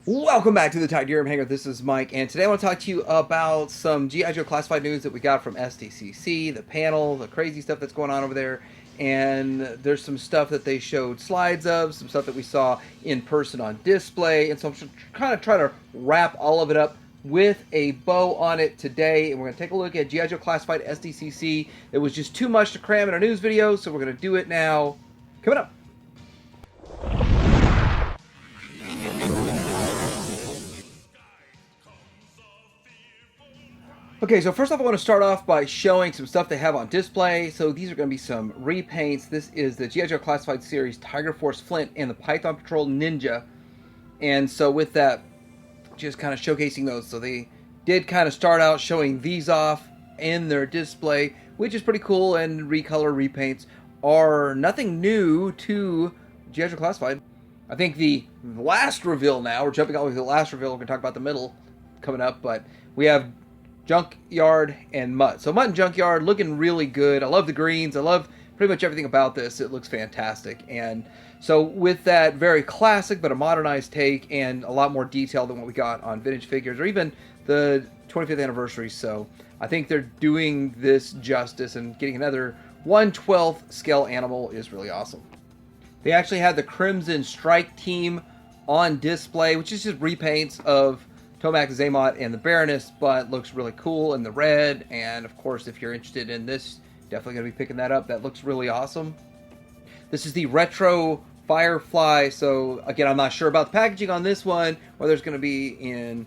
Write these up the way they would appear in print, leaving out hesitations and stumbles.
Welcome back to the Titanium Hangar. This is Mike, and today I want to talk to you about some G.I. Joe classified news that we got from Sdcc, the panel, the crazy stuff that's going on over there, and there's some stuff that they showed slides of, some stuff that we saw in person on display, and so I'm kind of trying to wrap all of it up with a bow on it today, and we're going to take a look at G.I. Joe classified Sdcc. It was just too much to cram in our news video, so we're going to do it now. Coming up. Okay, so first off, I want to start off by showing some stuff they have on display. So these are going to be some repaints. This is the G.I. Joe Classified Series Tiger Force Flint and the Python Patrol Ninja. And so with that, just kind of showcasing those. So they did kind of start out showing these off in their display, which is pretty cool. And recolor repaints are nothing new to G.I. Joe Classified. I think the last reveal now, we're jumping all the way to the last reveal. We're going to talk about the middle coming up, but we have Junkyard and Mutt. So Mutt and Junkyard looking really good. I love the greens. I love pretty much everything about this. It looks fantastic. And so with that very classic but a modernized take and a lot more detail than what we got on vintage figures or even the 25th anniversary. So I think they're doing this justice, and getting another 1/12 scale animal is really awesome. They actually had the Crimson Strike team on display, which is just repaints of Tomac, Zaymot, and the Baroness, but looks really cool in the red. And of course, if you're interested in this, definitely going to be picking that up. That looks really awesome. This is the Retro Firefly. So again, I'm not sure about the packaging on this one, whether it's going to be in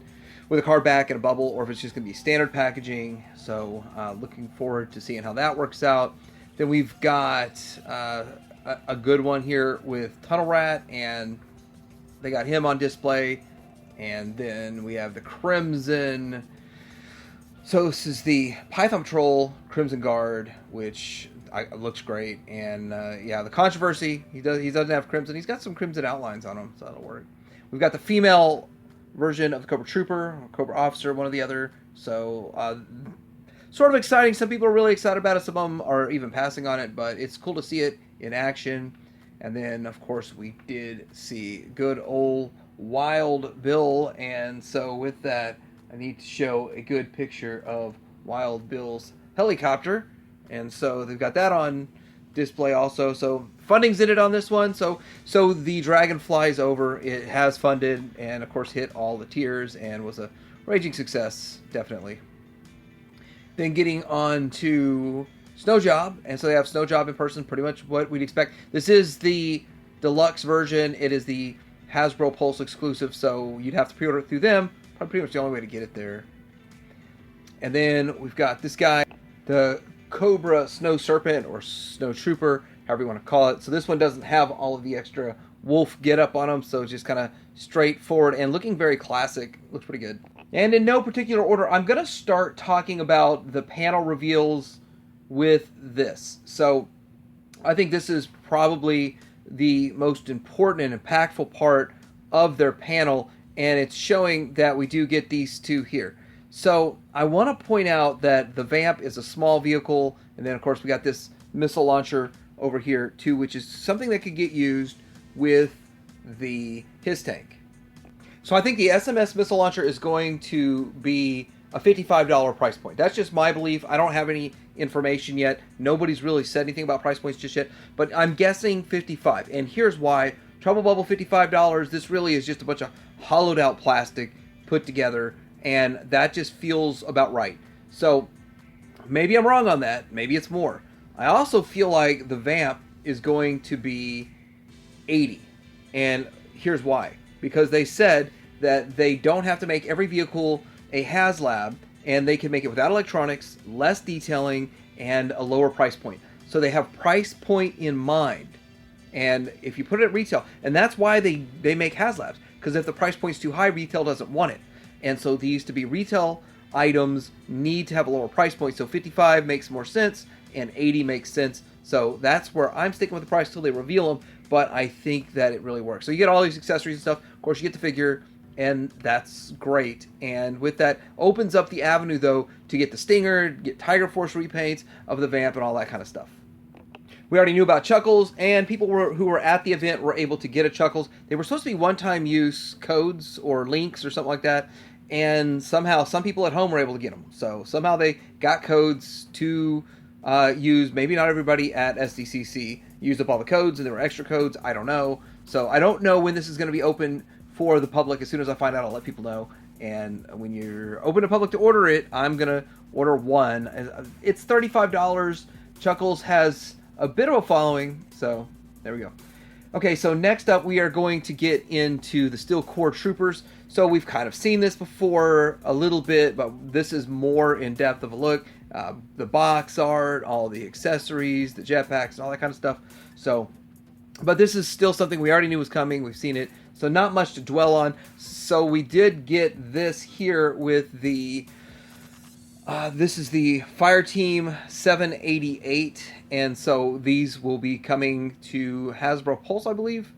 with a card back and a bubble, or if it's just going to be standard packaging. So looking forward to seeing how that works out. Then we've got a good one here with Tunnel Rat, and they got him on display. And then we have the Crimson. So this is the Python Patrol Crimson Guard, which looks great. And yeah, the controversy, he doesn't have crimson. He's got some crimson outlines on him, so that'll work. We've got the female version of the Cobra Trooper, or Cobra Officer, one or the other. So sort of exciting. Some people are really excited about it. Some of them are even passing on it, but it's cool to see it in action. And then, of course, we did see good old Wild Bill, and so with that, I need to show a good picture of Wild Bill's helicopter, and so they've got that on display also. So funding's in it on this one, so the Dragon flies over. It has funded, and of course hit all the tiers, and was a raging success, definitely. Then getting on to Snow Job, and so they have Snow Job in person, pretty much what we'd expect. This is the deluxe version. It is the Hasbro Pulse exclusive, so you'd have to pre-order it through them. Probably pretty much the only way to get it there. And then we've got this guy, the Cobra Snow Serpent or Snow Trooper, however you want to call it. So this one doesn't have all of the extra wolf get-up on them, so it's just kind of straightforward and looking very classic. Looks pretty good. And in no particular order, I'm going to start talking about the panel reveals with this. So I think this is probably the most important and impactful part of their panel, and it's showing that we do get these two here. So I want to point out that the Vamp is a small vehicle, and then of course we got this missile launcher over here too, which is something that could get used with his tank. So I think the SMS missile launcher is going to be a $55 price point. That's just my belief. I don't have any information yet. Nobody's really said anything about price points just yet, but I'm guessing 55. And here's why. Trouble Bubble, $55. This really is just a bunch of hollowed out plastic put together, and that just feels about right. So maybe I'm wrong on that. Maybe it's more. I also feel like the Vamp is going to be 80. And here's why. Because they said that they don't have to make every vehicle a HasLab, and they can make it without electronics, less detailing, and a lower price point. So they have price point in mind. And if you put it at retail, and that's why they make HasLabs, because if the price point's too high, retail doesn't want it. And so these to be retail items need to have a lower price point. So 55 makes more sense, and 80 makes sense. So that's where I'm sticking with the price till they reveal them, but I think that it really works. So you get all these accessories and stuff. Of course, you get the figure, and that's great. And with that, opens up the avenue, though, to get the Stinger, get Tiger Force repaints of the Vamp, and all that kind of stuff. We already knew about Chuckles, and people who were at the event were able to get a Chuckles. They were supposed to be one-time use codes or links or something like that, and somehow some people at home were able to get them. So somehow they got codes to use. Maybe not everybody at Sdcc used up all the codes, and there were extra codes. I don't know. So I don't know when this is going to be open for the public. As soon as I find out, I'll let people know. And when you're open to public to order it, I'm going to order one. It's $35. Chuckles has a bit of a following, so there we go. Okay, so next up we are going to get into the Steel Core Troopers. So we've kind of seen this before a little bit, but this is more in depth of a look. The box art, all the accessories, the jetpacks, and all that kind of stuff. So, but this is still something we already knew was coming. We've seen it, so not much to dwell on. So we did get this here with the this is the Fireteam 788, and so these will be coming to Hasbro Pulse, I believe.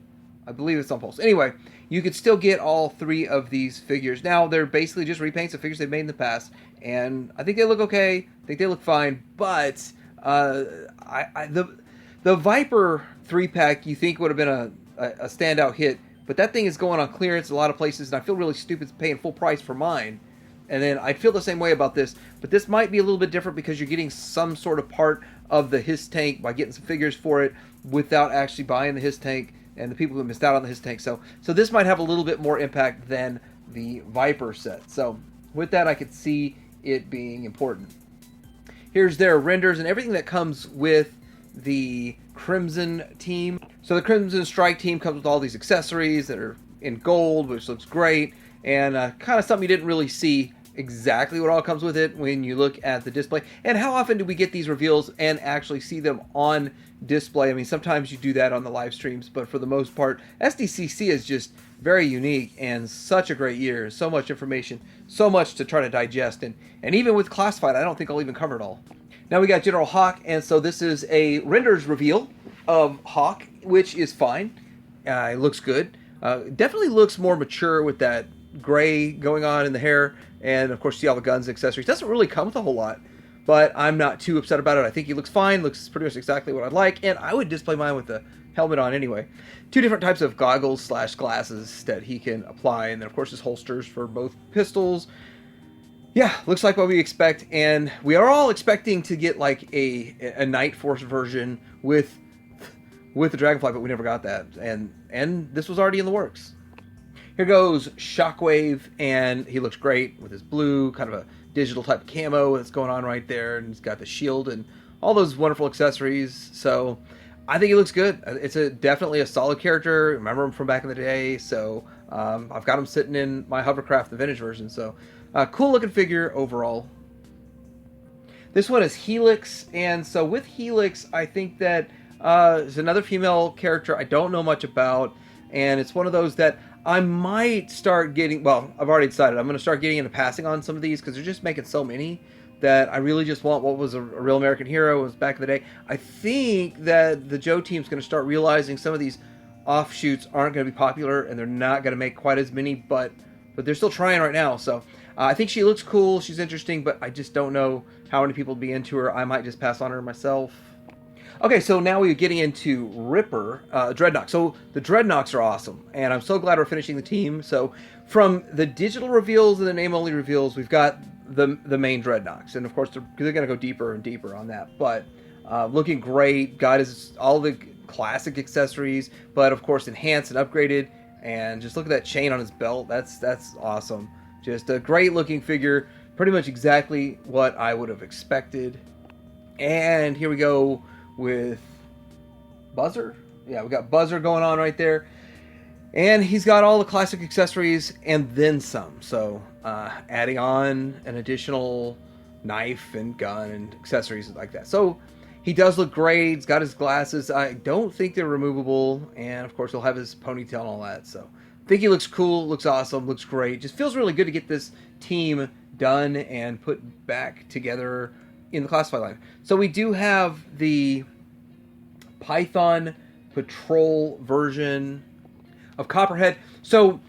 I believe it's on Pulse. Anyway, you could still get all three of these figures. Now, they're basically just repaints of figures they've made in the past, and I think they look okay. I think they look fine, but the Viper 3-pack you think would have been a standout hit, but that thing is going on clearance in a lot of places, and I feel really stupid paying full price for mine. And then I'd feel the same way about this, but this might be a little bit different because you're getting some sort of part of the HISS tank by getting some figures for it without actually buying the HISS tank, and the people who missed out on the HISS tank. So this might have a little bit more impact than the Viper set. So with that, I could see it being important. Here's their renders and everything that comes with the Crimson team. So the Crimson Strike team comes with all these accessories that are in gold, which looks great, and kind of something you didn't really see exactly what all comes with it when you look at the display. And how often do we get these reveals and actually see them on display? I mean, sometimes you do that on the live streams, but for the most part, Sdcc is just very unique and such a great year. So much information, so much to try to digest, and even with Classified, I don't think I'll even cover it all. Now we got General Hawk, and so this is a renders reveal of Hawk, which is fine. It looks good. Definitely looks more mature with that gray going on in the hair, and of course see all the guns and accessories. Doesn't really come with a whole lot, but I'm not too upset about it. I think he looks fine, looks pretty much exactly what I'd like, and I would display mine with the helmet on anyway. Two different types of goggles / glasses that he can apply, and then of course his holsters for both pistols. Yeah, looks like what we expect, and we are all expecting to get like a Night Force version with the Dragonfly, but we never got that, and this was already in the works. Here goes Shockwave, and he looks great with his blue, kind of a digital type of camo that's going on right there, and he's got the shield and all those wonderful accessories. So I think he looks good. It's definitely a solid character. Remember him from back in the day, so I've got him sitting in my hovercraft, the vintage version. So cool looking figure overall. This one is Helix, and so with Helix, I think that there's another female character I don't know much about, and it's one of those that I might start getting, well, I've already decided I'm going to start getting into passing on some of these because they're just making so many that I really just want what was a real American hero was back in the day. I think that the Joe team's going to start realizing some of these offshoots aren't going to be popular and they're not going to make quite as many, but they're still trying right now. So I think she looks cool, she's interesting, but I just don't know how many people would be into her. I might just pass on her myself. Okay, so now we're getting into Ripper, Dreadnought. So the Dreadnoughts are awesome, and I'm so glad we're finishing the team. So from the digital reveals and the name-only reveals, we've got the main Dreadnoughts, and of course they're going to go deeper and deeper on that. But looking great, got all the classic accessories, but of course enhanced and upgraded. And just look at that chain on his belt. That's awesome. Just a great-looking figure, pretty much exactly what I would have expected. And here we go with Buzzer. Yeah, we got Buzzer going on right there. And he's got all the classic accessories and then some. So adding on an additional knife and gun and accessories like that. So he does look great. He's got his glasses. I don't think they're removable. And of course he'll have his ponytail and all that. So I think he looks cool, looks awesome, looks great. Just feels really good to get this team done and put back together in the Classified line. So we do have the Python Patrol version of Copperhead. So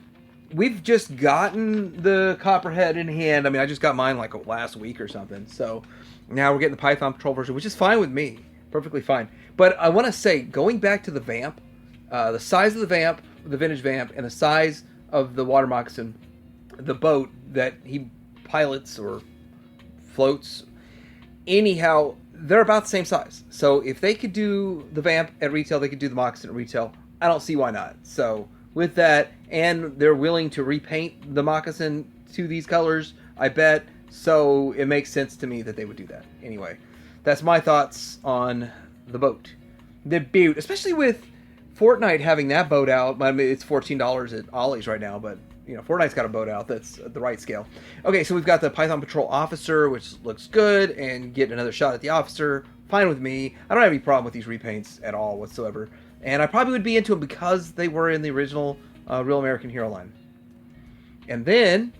we've just gotten the Copperhead in hand. I mean, I just got mine like last week or something. So now we're getting the Python Patrol version, which is fine with me. Perfectly fine. But I want to say, going back to the vamp, the size of the vamp, the vintage vamp, and the size of the water moccasin, the boat that he pilots or floats, anyhow, they're about the same size. So if they could do the vamp at retail, they could do the moccasin at retail. I don't see why not. So with that, and they're willing to repaint the moccasin to these colors, I bet. So it makes sense to me that they would do that. Anyway, that's my thoughts on the boat. The boat, especially with Fortnite having that boat out. I mean, it's $14 at Ollie's right now, but you know, Fortnite's got a boat out that's at the right scale. Okay, so we've got the Python Patrol Officer, which looks good, and get another shot at the officer. Fine with me. I don't have any problem with these repaints at all whatsoever. And I probably would be into them because they were in the original Real American Hero line. And then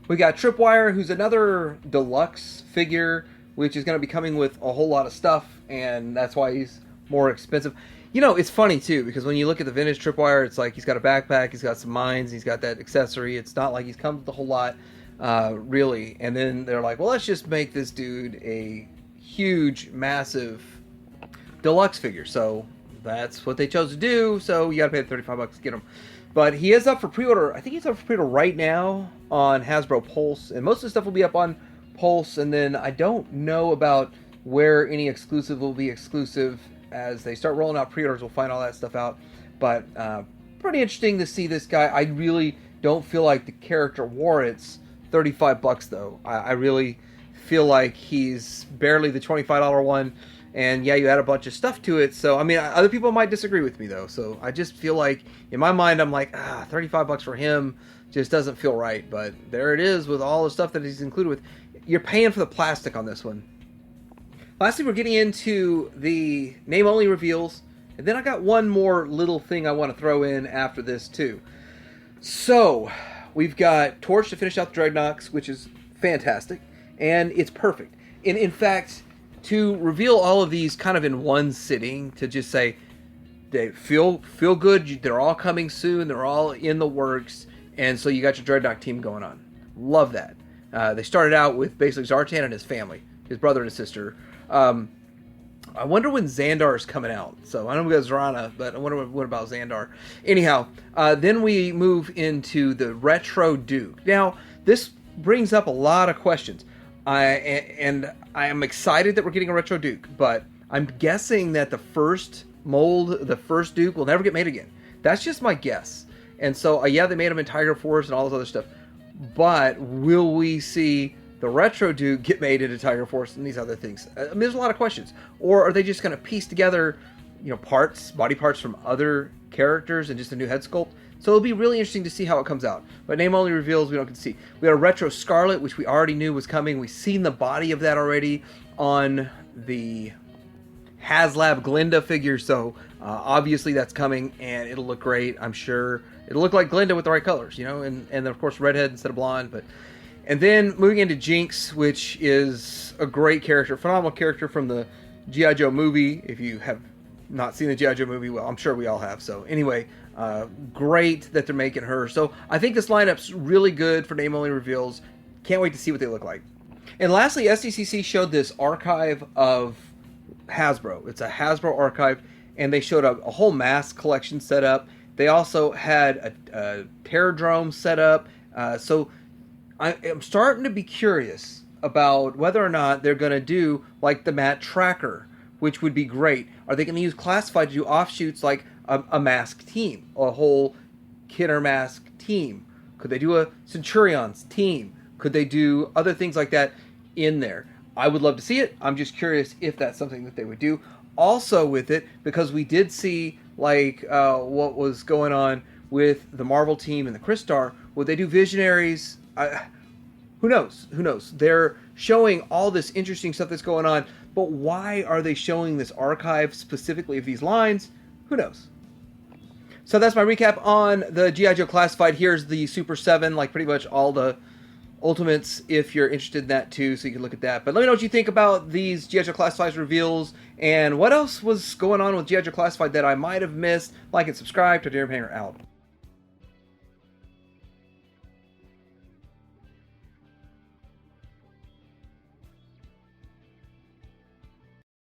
we got Tripwire, who's another deluxe figure, which is going to be coming with a whole lot of stuff, and that's why he's more expensive. You know, it's funny, too, because when you look at the vintage Tripwire, it's like he's got a backpack, he's got some mines, he's got that accessory. It's not like he's come with a whole lot, really. And then they're like, well, let's just make this dude a huge, massive deluxe figure. So that's what they chose to do, so you got to pay the $35 to get him. But he is up for pre-order. I think he's up for pre-order right now on Hasbro Pulse, and most of the stuff will be up on Pulse, and then I don't know about where any exclusive will be exclusive. As they start rolling out pre-orders, we'll find all that stuff out. But pretty interesting to see this guy. I really don't feel like the character warrants $35 though. I really feel like he's barely the $25 one. And yeah, you add a bunch of stuff to it. So I mean, other people might disagree with me though. So I just feel like in my mind, I'm like, $35 for him just doesn't feel right. But there it is with all the stuff that he's included with. You're paying for the plastic on this one. Lastly, we're getting into the name-only reveals, and then I got one more little thing I want to throw in after this, too. So, we've got Torch to finish out the Dreadnoughts, which is fantastic, and it's perfect. And in fact, to reveal all of these kind of in one sitting, to just say, they feel good, they're all coming soon, they're all in the works, and so you got your Dreadnought team going on. Love that. They started out with basically Zartan and his family, his brother and his sister. I wonder when Xandar is coming out. So I know we got Zarana, but I wonder what about Xandar. Anyhow, then we move into the Retro Duke. Now, this brings up a lot of questions. And I am excited that we're getting a Retro Duke, but I'm guessing that the first mold, the first Duke, will never get made again. That's just my guess. And so, yeah, they made them in Tiger Force and all this other stuff. But will we see the Retro Duke get made into Tiger Force and these other things? I mean, there's a lot of questions. Or are they just going to piece together, you know, parts, body parts from other characters and just a new head sculpt? So it'll be really interesting to see how it comes out. But name-only reveals we don't get to see. We got a Retro Scarlet, which we already knew was coming. We've seen the body of that already on the HasLab Glinda figure. So obviously that's coming, and it'll look great, I'm sure. It'll look like Glinda with the right colors, you know, and then, of course, redhead instead of blonde, but... And then moving into Jinx, which is a great character, phenomenal character from the G.I. Joe movie. If you have not seen the G.I. Joe movie, well, I'm sure we all have. So anyway, great that they're making her. So I think this lineup's really good for name-only reveals. Can't wait to see what they look like. And lastly, Sdcc showed this archive of Hasbro. It's a Hasbro archive, and they showed a whole mask collection set up. They also had a Terradrome set up. So I am starting to be curious about whether or not they're going to do like the Matt Tracker, which would be great. Are they going to use Classified to do offshoots like a mask team, a whole Kidder mask team? Could they do a Centurions team? Could they do other things like that in there? I would love to see it. I'm just curious if that's something that they would do. Also with it, because we did see like what was going on with the Marvel team and the Crystar, would they do Visionaries? Who knows? Who knows? They're showing all this interesting stuff that's going on, but why are they showing this archive specifically of these lines? Who knows? So that's my recap on the G.I. Joe Classified. Here's the Super 7, like pretty much all the Ultimates, if you're interested in that too, so you can look at that. But let me know what you think about these G.I. Joe Classified reveals, and what else was going on with G.I. Joe Classified that I might have missed. Like and subscribe to Darren Hanger out.